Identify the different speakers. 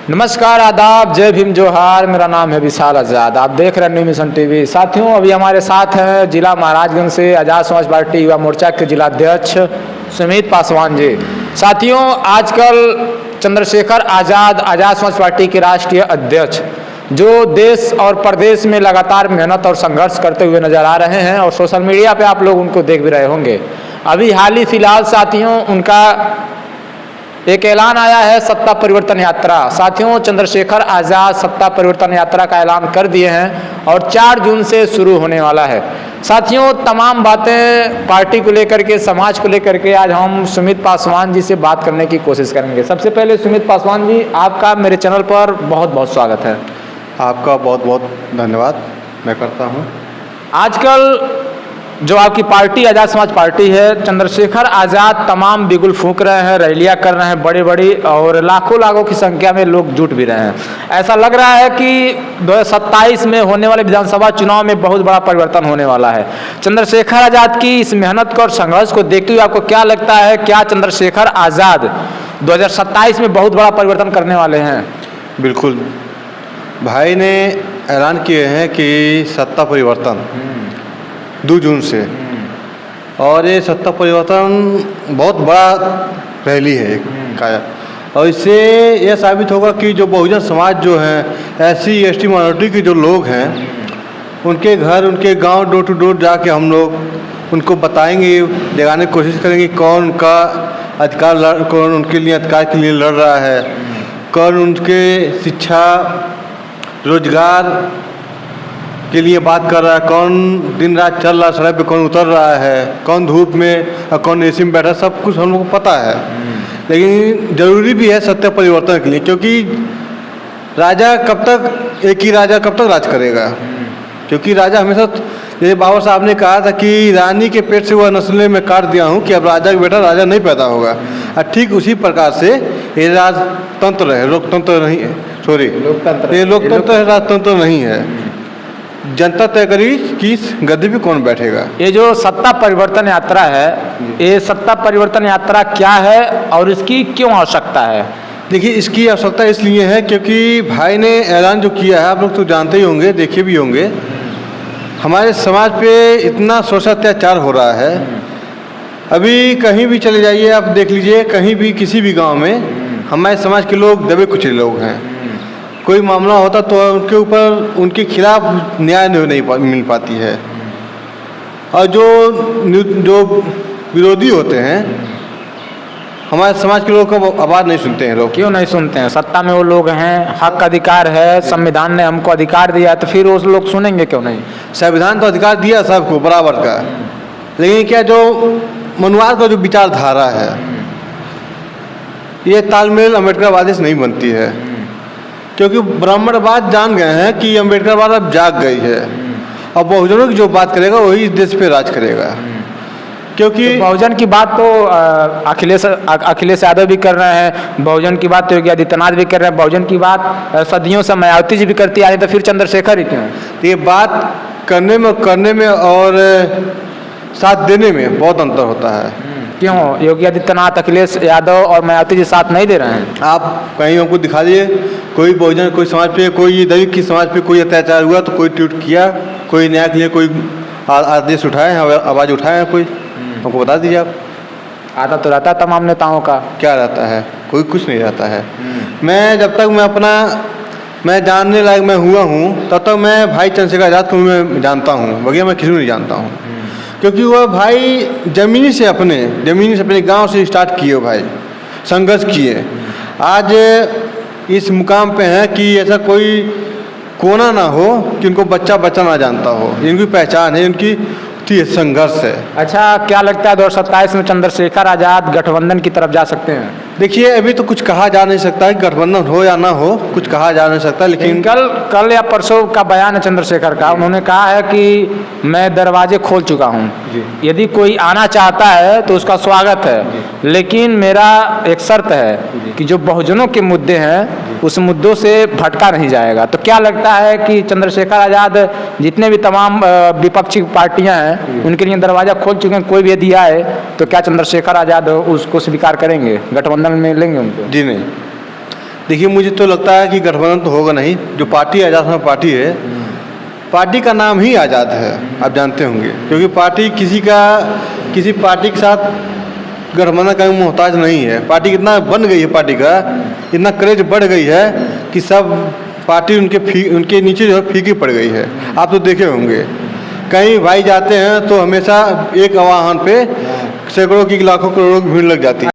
Speaker 1: नमस्कार, आदाब, जय भीम, जोहार। मेरा नाम है विशाल आज़ाद। आप देख रहे हैं न्यू मिशन टीवी। साथियों, अभी हमारे साथ हैं जिला महाराजगंज से आज़ाद समाज पार्टी युवा मोर्चा के जिला अध्यक्ष सुमित पासवान जी। साथियों, आजकल चंद्रशेखर आज़ाद समाज पार्टी के राष्ट्रीय अध्यक्ष जो देश और प्रदेश में लगातार मेहनत और संघर्ष करते हुए नजर आ रहे हैं और सोशल मीडिया पे आप लोग उनको देख भी रहे होंगे। अभी हाल ही फिलहाल साथियों उनका एक ऐलान आया है, सत्ता परिवर्तन यात्रा। साथियों, चंद्रशेखर आज़ाद सत्ता परिवर्तन यात्रा का ऐलान कर दिए हैं और 4 जून से शुरू होने वाला है। साथियों, तमाम बातें पार्टी को लेकर के, समाज को लेकर के आज हम सुमित पासवान जी से बात करने की कोशिश करेंगे। सबसे पहले सुमित पासवान जी, आपका मेरे चैनल पर बहुत बहुत स्वागत है।
Speaker 2: आपका बहुत बहुत धन्यवाद मैं करता हूँ।
Speaker 1: आजकल जो आपकी पार्टी आज़ाद समाज पार्टी है, चंद्रशेखर आज़ाद तमाम बिगुल फूंक रहे हैं, रैलियां कर रहे हैं बड़ी बड़ी, और लाखों की संख्या में लोग जुट भी रहे हैं। ऐसा लग रहा है कि 2027 में होने वाले विधानसभा चुनाव में बहुत बड़ा परिवर्तन होने वाला है। चंद्रशेखर आज़ाद की इस मेहनत को और संघर्ष को देखते हुए आपको क्या लगता है, क्या चंद्रशेखर आज़ाद 2027 में बहुत बड़ा परिवर्तन करने वाले हैं?
Speaker 2: बिल्कुल, भाई ने ऐलान किए हैं कि सत्ता परिवर्तन 2 जून से, और ये सत्ता परिवर्तन बहुत बड़ा रैली है का, और इससे यह साबित होगा कि जो बहुजन समाज जो हैं, SC ST माइनॉरिटी के जो लोग हैं, उनके घर, उनके गांव, डोर टू डोर जाके हम लोग उनको बताएंगे, दिखाने की कोशिश करेंगे कौन का अधिकार, कौन उनके लिए अधिकार के लिए लड़ रहा है, कौन उनके शिक्षा रोजगार के लिए बात कर रहा है, कौन दिन रात चल रहा है सड़क पे, कौन उतर रहा है, कौन धूप में और कौन AC में बैठा, सब कुछ हम लोग को पता है। लेकिन ज़रूरी भी है सत्ता परिवर्तन के लिए, क्योंकि राजा कब तक, एक ही राजा कब तक राज करेगा? क्योंकि राजा हमेशा, जैसे बाबा साहब ने कहा था कि रानी के पेट से वह नस्लें मैं काट दिया हूँ कि अब राजा का बेटा राजा नहीं पैदा होगा। और ठीक उसी प्रकार से ये राजतंत्र है, लोकतंत्र नहीं है, सॉरी ये लोकतंत्र है, राजतंत्र नहीं है। जनता तय करी कि इस गद्दी पे कौन बैठेगा।
Speaker 1: ये जो सत्ता परिवर्तन यात्रा है, ये सत्ता परिवर्तन यात्रा क्या है और इसकी क्यों आवश्यकता है?
Speaker 2: देखिए, इसकी आवश्यकता इसलिए है क्योंकि भाई ने ऐलान जो किया है, आप लोग तो जानते ही होंगे, देखे भी होंगे, हमारे समाज पे इतना शोषण अत्याचार हो रहा है। अभी कहीं भी चले जाइए, आप देख लीजिए, कहीं भी किसी भी गांव में हमारे समाज के लोग दबे कुचले लोग हैं। कोई मामला होता तो उनके ऊपर, उनके खिलाफ न्याय नहीं मिल पाती है। और जो विरोधी होते हैं, हमारे समाज के लोगों को आवाज़ नहीं सुनते हैं लोग।
Speaker 1: क्यों नहीं सुनते हैं? सत्ता में वो लोग हैं, हक अधिकार है, संविधान ने हमको अधिकार दिया, तो फिर उस लोग सुनेंगे क्यों नहीं?
Speaker 2: संविधान तो अधिकार दिया सबको बराबर का, लेकिन क्या जो मनुवाद का जो विचारधारा है, ये तालमेल अम्बेडकरवादी से नहीं बनती है। क्योंकि ब्राह्मणवाद जान गए हैं कि अम्बेडकरवाद अब जाग गई है, और बहुजनों की जो बात करेगा वही इस देश पे राज करेगा। क्योंकि
Speaker 1: तो बहुजन की बात तो अखिलेश यादव भी कर रहे हैं, बहुजन की बात तो योगी आदित्यनाथ भी कर रहे हैं, बहुजन की बात सदियों से मायावती जी भी करती आ रही, तो फिर चंद्रशेखर ही क्यों?
Speaker 2: तो ये बात करने में और साथ देने में बहुत अंतर होता है।
Speaker 1: क्यों योगी आदित्यनाथ, अखिलेश यादव और मायावती जी साथ नहीं दे रहे हैं?
Speaker 2: आप कहीं हमको दिखा दिए, कोई बहुजन, कोई समाज पे, कोई दलित की समाज पे कोई अत्याचार हुआ तो कोई ट्वीट किया, कोई न्याय के लिए कोई आदेश उठाए हैं, आवाज़ उठाए हैं, कोई हमको बता दीजिए आप।
Speaker 1: आता तो रहता तमाम नेताओं का।
Speaker 2: क्या रहता है? कोई कुछ नहीं रहता है। मैं जब तक मैं जानने लायक मैं हुआ हूँ, तब तक मैं भाई चंद्रशेखर आज़ाद को मैं जानता हूँ, बगैर मैं किसी को नहीं जानता हूँ। क्योंकि वह भाई ज़मीनी से अपने गांव से स्टार्ट किए, भाई संघर्ष किए, आज इस मुकाम पे हैं कि ऐसा कोई कोना ना हो कि उनको बच्चा ना जानता हो। इनकी पहचान है, इनकी संघर्ष है।
Speaker 1: अच्छा, क्या लगता है 2027 में चंद्रशेखर आज़ाद गठबंधन की तरफ जा सकते हैं?
Speaker 2: देखिए, अभी तो कुछ कहा जा नहीं सकता है, गठबंधन हो या ना हो, कुछ कहा जा नहीं सकता। लेकिन
Speaker 1: कल या परसों का बयान है चंद्रशेखर का, उन्होंने कहा है कि मैं दरवाजे खोल चुका हूं, यदि कोई आना चाहता है तो उसका स्वागत है, लेकिन मेरा एक शर्त है कि जो बहुजनों के मुद्दे हैं उस मुद्दों से भटका नहीं जाएगा। तो क्या लगता है कि चंद्रशेखर आज़ाद जितने भी तमाम विपक्षी पार्टियां हैं उनके लिए दरवाजा खोल चुके हैं, कोई भी यदि आए तो क्या चंद्रशेखर आज़ाद उसको स्वीकार करेंगे, गठबंधन में लेंगे उनको?
Speaker 2: जी नहीं, देखिए, मुझे तो लगता है कि गठबंधन तो होगा नहीं। जो पार्टी आज़ाद समाज पार्टी है, पार्टी का नाम ही आज़ाद है, आप जानते होंगे, क्योंकि पार्टी किसी पार्टी के साथ गठबंधन का मोहताज नहीं है। पार्टी इतना बन गई है, पार्टी का इतना क्रेज बढ़ गई है कि सब पार्टी उनके नीचे जो है फीकी पड़ गई है। आप तो देखे होंगे, कहीं भाई जाते हैं तो हमेशा एक वाहन पे सैकड़ों की लाखों करोड़ों की भीड़ लग जाती है।